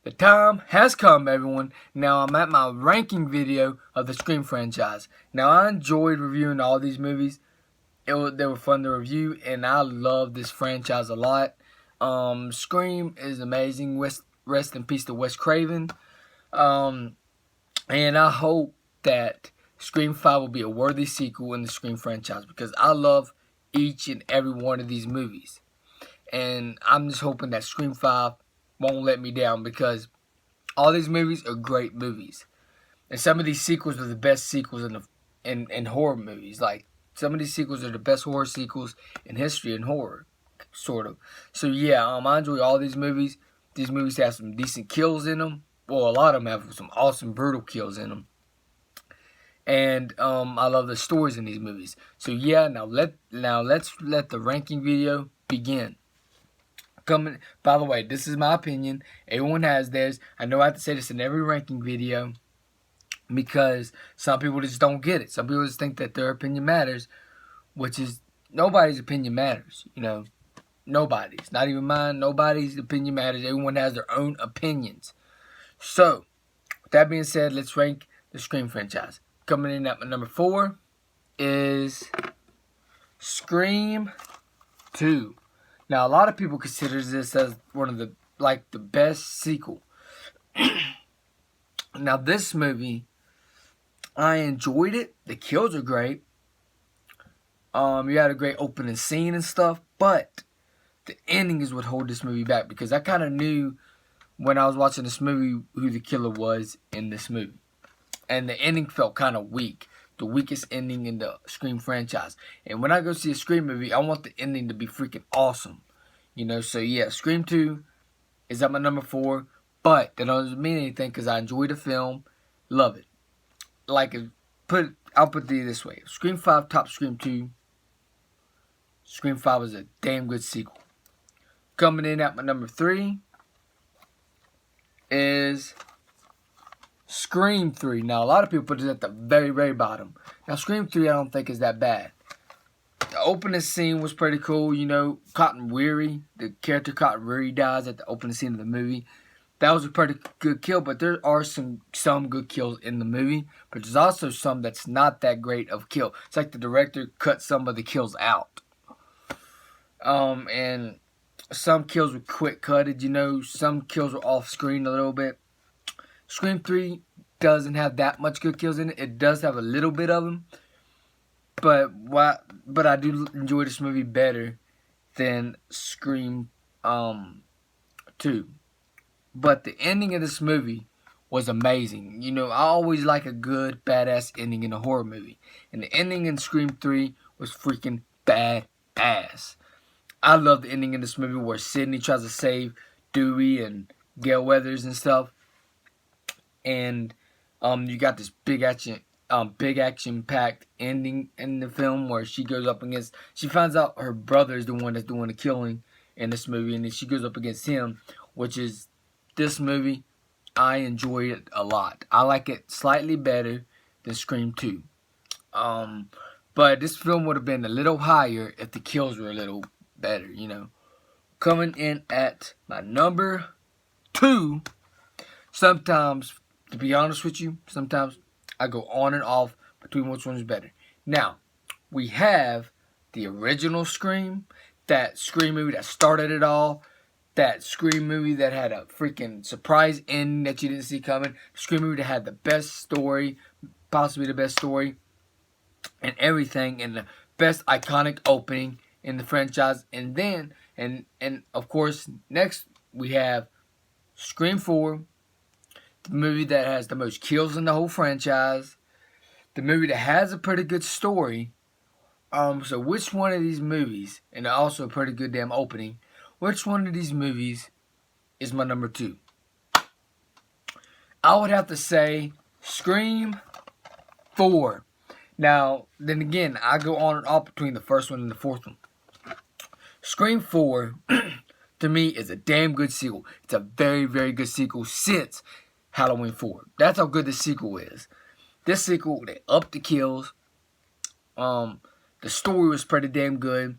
The time has come, everyone. Now I'm at my ranking video of the Scream franchise. Now I enjoyed reviewing all these movies. They were fun to review, and I love this franchise a lot. Scream is amazing. Rest in peace to Wes Craven. And I hope that Scream 5 will be a worthy sequel in the Scream franchise because I love each and every one of these movies. And I'm just hoping that Scream 5 won't let me down because all these movies are great movies. And some of these sequels are the best sequels in horror movies. Like, some of these sequels are the best horror sequels in history in horror, sort of. So yeah, I enjoy all these movies. These movies have some decent kills in them. Well, a lot of them have some awesome brutal kills in them. And I love the stories in these movies. So yeah, now let's let the ranking video begin. By the way, this is my opinion. Everyone has theirs. I know I have to say this in every ranking video because some people just don't get it. Some people just think that their opinion matters, which is nobody's opinion matters. You know, nobody's, not even mine. Nobody's opinion matters. Everyone has their own opinions. So, with that being said, let's rank the Scream franchise. Coming in at my number 4 is Scream 2. Now, a lot of people consider this as one of the best sequel. Now, this movie, I enjoyed it. The kills are great. You had a great opening scene and stuff, but the ending is what held this movie back because I kind of knew when I was watching this movie who the killer was in this movie. And the ending felt kind of weak. The weakest ending in the Scream franchise. And when I go see a Scream movie, I want the ending to be freaking awesome. You know, so yeah, Scream 2 is at my number 4. But that doesn't mean anything because I enjoy the film. Love it. I'll put it this way. Scream 5 tops Scream 2. Scream 5 is a damn good sequel. Coming in at my number 3 is Scream 3. Now, a lot of people put it at the very, very bottom. Now, Scream 3 I don't think is that bad. The opening scene was pretty cool. You know, Cotton Weary, the character Cotton Weary dies at the opening scene of the movie. That was a pretty good kill, but there are some good kills in the movie. But there's also some that's not that great of kill. It's like the director cut some of the kills out. And some kills were quick cutted, you know. Some kills were off screen a little bit. Scream 3 doesn't have that much good kills in it. It does have a little bit of them. But I do enjoy this movie better than Scream 2. But the ending of this movie was amazing. You know, I always like a good, badass ending in a horror movie. And the ending in Scream 3 was freaking badass. I love the ending in this movie where Sidney tries to save Dewey and Gale Weathers and stuff. And you got this big action-packed ending in the film where she goes up against... She finds out her brother is the one that's doing the killing in this movie. And then she goes up against him, which is... This movie, I enjoyed it a lot. I like it slightly better than Scream 2. But this film would have been a little higher if the kills were a little better, you know. Coming in at my number 2. Sometimes, to be honest with you, sometimes I go on and off between which one is better. Now, we have the original Scream, that Scream movie that started it all. That Scream movie that had a freaking surprise ending that you didn't see coming. Scream movie that had the best story, possibly the best story, and everything, and the best iconic opening in the franchise. And then, and of course, next we have Scream 4, the movie that has the most kills in the whole franchise, the movie that has a pretty good story. So which one of these movies, and also a pretty good damn opening, which one of these movies is my number 2? I would have to say Scream 4. Now, then again, I go on and off between the first one and the fourth one. Scream 4, to me, is a damn good sequel. It's a very, very good sequel since Halloween 4. That's how good the sequel is. This sequel, they upped the kills. The story was pretty damn good.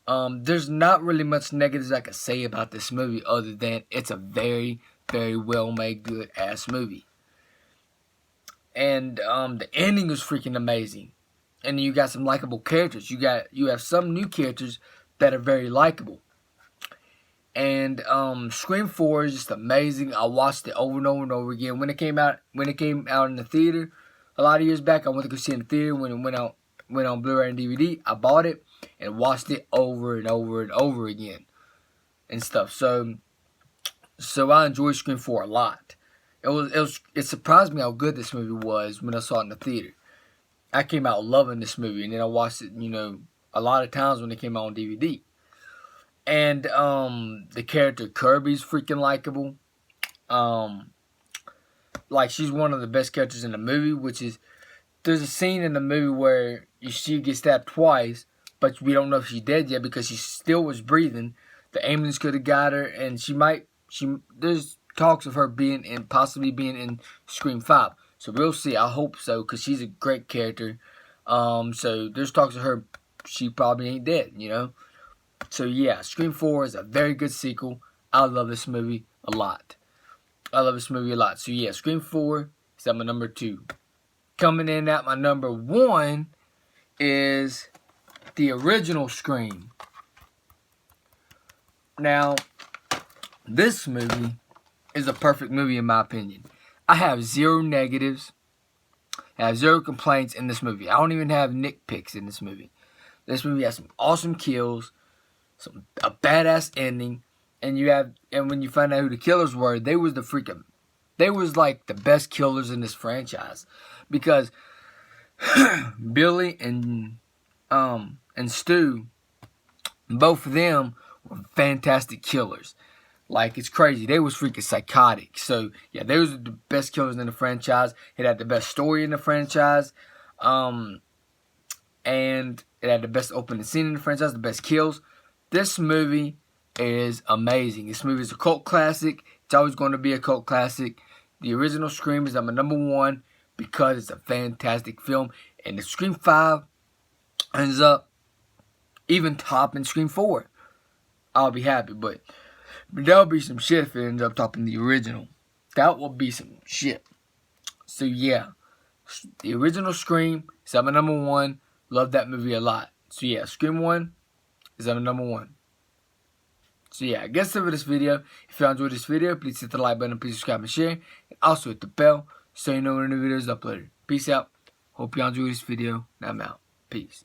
There's not really much negatives I can say about this movie other than it's a very, very well made, good ass movie. And the ending was freaking amazing. And you got some likable characters. You have some new characters that are very likable. And Scream 4 is just amazing. I watched it over and over and over again. When it came out in the theater a lot of years back, I went to go see it in the theater. When it went on Blu-ray and DVD, I bought it and watched it over and over and over again and stuff. So I enjoyed Scream 4 a lot. It surprised me how good this movie was when I saw it in the theater. I came out loving this movie, and then I watched it, a lot of times when it came out on DVD. And the character Kirby's freaking likable. Like, she's one of the best characters in the movie, which is, there's a scene in the movie where she gets stabbed twice, but we don't know if she's dead yet because she still was breathing. The ambulance could have got her, and there's talks of her possibly being in Scream 5. So we'll see. I hope so, because she's a great character. So there's talks of her, she probably ain't dead, So yeah, Scream 4 is a very good sequel. I love this movie a lot. So yeah, Scream 4 is at my number 2. Coming in at my number 1 is the original Scream. Now, this movie is a perfect movie in my opinion. I have 0 negatives. I have 0 complaints in this movie. I don't even have nitpicks in this movie. This movie has some awesome kills, a badass ending, and when you find out who the killers were, they was like the best killers in this franchise, because Billy and Stu, both of them were fantastic killers. Like, it's crazy. They was freaking psychotic. So, yeah, they was the best killers in the franchise. It had the best story in the franchise. And it had the best opening scene in the franchise, the best kills. This movie is amazing. This movie is a cult classic. It's always going to be a cult classic. The original Scream is at my number 1 because it's a fantastic film. And if Scream 5 ends up even topping Scream 4, I'll be happy. But that'll be some shit if it ends up topping the original. That will be some shit. So yeah, the original Scream is at my number 1. Love that movie a lot. So yeah, Scream 1 is at my number 1. So yeah, I guess that's it for this video. If you enjoyed this video, please hit the like button, please subscribe and share. And also hit the bell so you know when a new video is uploaded. Peace out. Hope you enjoyed this video. Now I'm out. Peace.